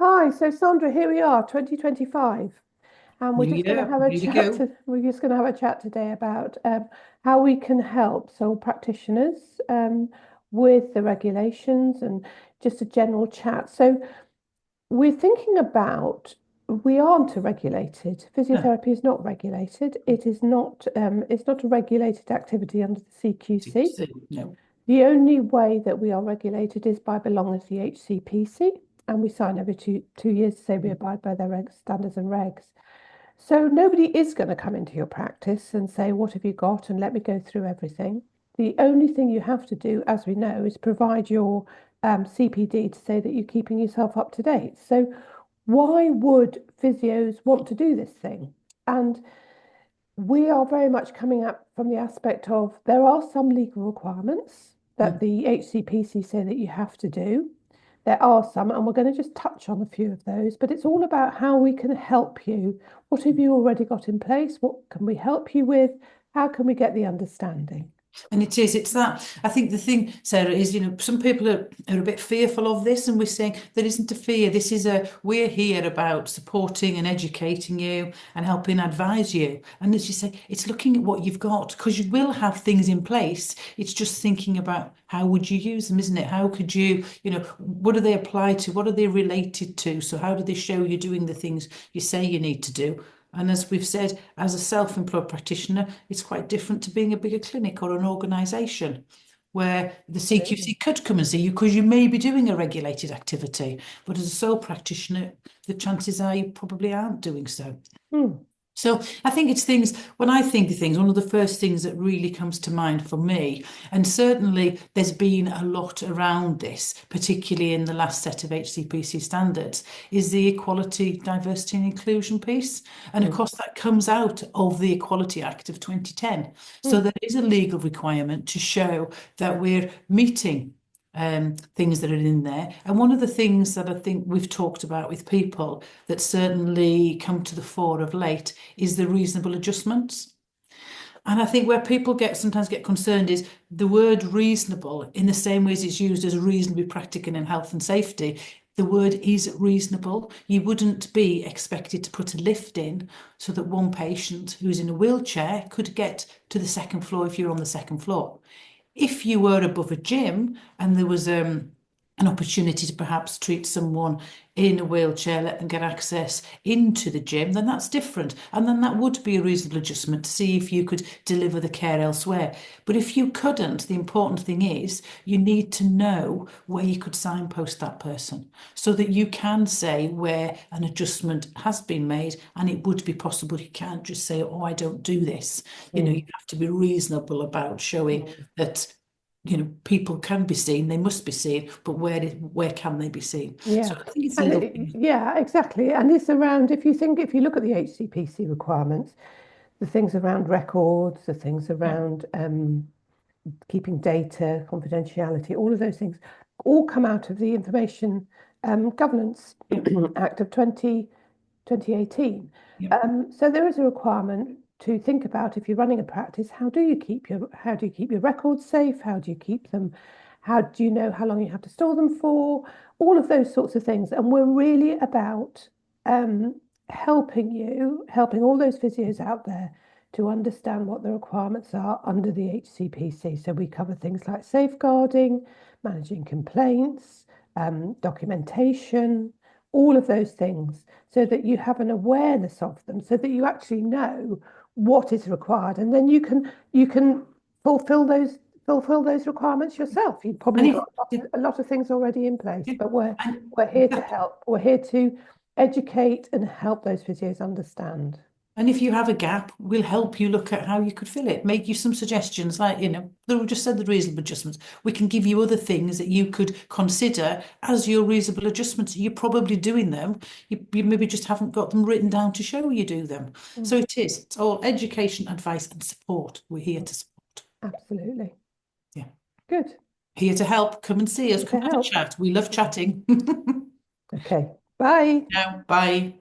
Hi, so Sandra, here we are, 2025, and we're New just going to year, have a ready to chat go. to, we're just going to have a chat today about how we can help sole practitioners with the regulations and just a general chat. So we're thinking about we aren't regulated. No, Physiotherapy is not regulated. It's not a regulated activity under the CQC. no. The only way that we are regulated is by belonging to the HCPC, and we sign every two years to say we abide by their standards and regs. So nobody is going to come into your practice and say, "What have you got?" and let me go through everything. The only thing you have to do, as we know, is provide your CPD to say that you're keeping yourself up to date. So why would physios want to do this thing? And we are very much coming up from the aspect of there are some legal requirements that Mm. the HCPC say that you have to do. There are some, and we're going to just touch on a few of those, but it's all about how we can help you. What have you already got in place? What can we help you with? How can we get the understanding? And it's that. I think the thing, Sarah, is, some people are a bit fearful of this, and we're saying there isn't a fear. We're here about supporting and educating you and helping advise you. And as you say, it's looking at what you've got because you will have things in place. It's just thinking about how would you use them, isn't it? How could what do they apply to? What are they related to? So how do they show you doing the things you say you need to do? And as we've said, as a self-employed practitioner, it's quite different to being a bigger clinic or an organisation where the Absolutely. CQC could come and see you because you may be doing a regulated activity. But as a sole practitioner, the chances are you probably aren't doing so. Hmm. So I think it's things, when I think of things, one of the first things that really comes to mind for me, and certainly there's been a lot around this, particularly in the last set of HCPC standards, is the equality, diversity and inclusion piece. And of Hmm. course, that comes out of the Equality Act of 2010. So Hmm. there is a legal requirement to show that we're meeting things that are in there. And one of the things that I think we've talked about with people that certainly come to the fore of late is the reasonable adjustments. And I think where people sometimes get concerned is the word reasonable, in the same way as it's used as reasonably practical in health and safety. The word is reasonable. You wouldn't be expected to put a lift in so that one patient who's in a wheelchair could get to the second floor if you're on the second floor. If you were above a gym and there was an opportunity to perhaps treat someone in a wheelchair, let them get access into the gym, then that's different. And then that would be a reasonable adjustment to see if you could deliver the care elsewhere. But if you couldn't, the important thing is you need to know where you could signpost that person so that you can say where an adjustment has been made and it would be possible. You can't just say, oh, I don't do this. You Hmm. have to be reasonable about showing Hmm. that people can be seen, they must be seen, but where can they be seen? So Yeah. I think it's a And little thing. yeah, exactly. And it's around, if you look at the HCPC requirements, the things around records, the things Yeah. around keeping data, confidentiality, all of those things all come out of the Information Governance Yeah. Act of 2018. Yeah. So there is a requirement to think about if you're running a practice, how do you keep your records safe? How do you keep them? How do you know how long you have to store them for? All of those sorts of things. And we're really about um, helping all those physios out there to understand what the requirements are under the HCPC. So we cover things like safeguarding, managing complaints, documentation, all of those things, so that you have an awareness of them, so that you actually know what is required, and then you can fulfill those requirements yourself. You've And probably if got a lot of things already in place, yeah, but we're and we're here to help. We're here to educate and help those physios understand. and if you have a gap, we'll help you look at how you could fill it, make you some suggestions, like, we just said the reasonable adjustments. We can give you other things that you could consider as your reasonable adjustments. You're probably doing them. You maybe just haven't got them written down to show you do them. So Mm. it's all education, advice, and support. We're here to support. Absolutely. Yeah. Good. Here to help. Come and see us. Here Come to have a help. chat. We love chatting. Okay. Bye. Now, bye.